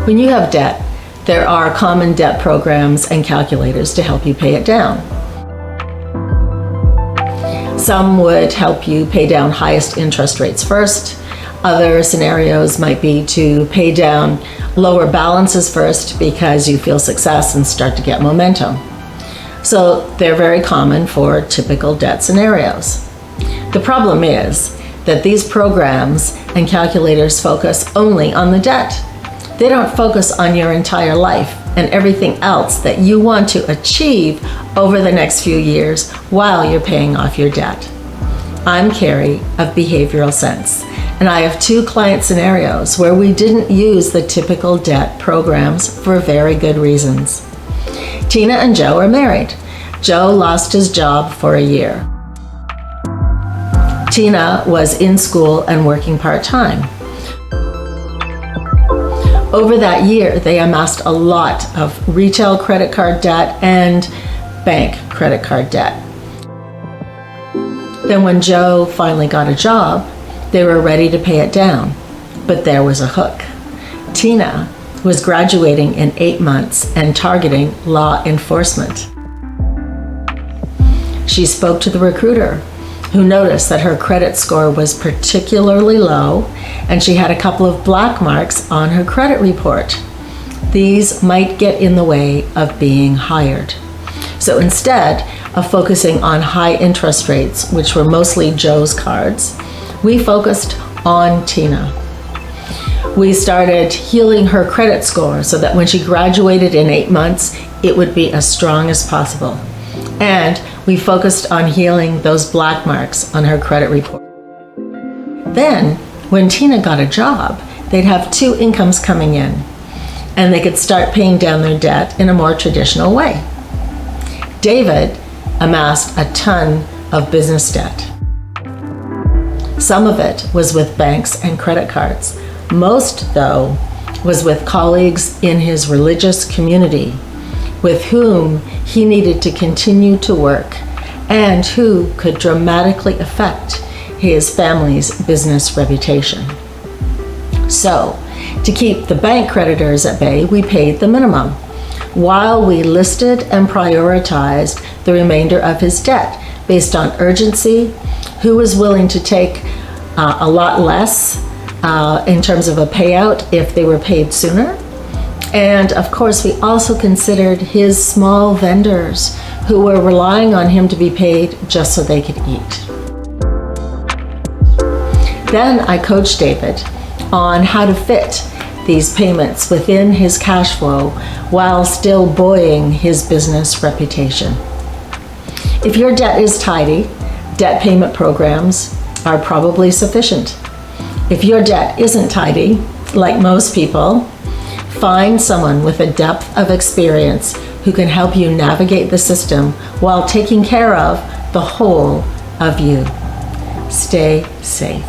When you have debt, there are common debt programs and calculators to help you pay it down. Some would help you pay down highest interest rates first. Other scenarios might be to pay down lower balances first because you feel success and start to get momentum. So they're very common for typical debt scenarios. The problem is that these programs and calculators focus only on the debt. They don't focus on your entire life and everything else that you want to achieve over the next few years while you're paying off your debt. I'm Carrie of Behavioral Sense, and I have 2 client scenarios where we didn't use the typical debt programs for very good reasons. Tina and Joe are married. Joe lost his job for a year. Tina was in school and working part-time. Over that year, they amassed a lot of retail credit card debt and bank credit card debt. Then when Joe finally got a job, they were ready to pay it down, but there was a hook. Tina was graduating in 8 months and targeting law enforcement. She spoke to the recruiter, who noticed that her credit score was particularly low and she had a couple of black marks on her credit report. These might get in the way of being hired. So instead of focusing on high interest rates, which were mostly Joe's cards, we focused on Tina. We started healing her credit score so that when she graduated in 8 months, it would be as strong as possible. And we focused on healing those black marks on her credit report. Then, when Tina got a job, they'd have 2 incomes coming in, and they could start paying down their debt in a more traditional way. David amassed a ton of business debt. Some of it was with banks and credit cards. Most, though, was with colleagues in his religious community with whom he needed to continue to work and who could dramatically affect his family's business reputation. So, to keep the bank creditors at bay, we paid the minimum, while we listed and prioritized the remainder of his debt based on urgency, who was willing to take a lot less in terms of a payout if they were paid sooner. And of course, we also considered his small vendors who were relying on him to be paid just so they could eat. Then I coached David on how to fit these payments within his cash flow while still buoying his business reputation. If your debt is tidy, debt payment programs are probably sufficient. If your debt isn't tidy, like most people, find someone with a depth of experience who can help you navigate the system while taking care of the whole of you. Stay safe.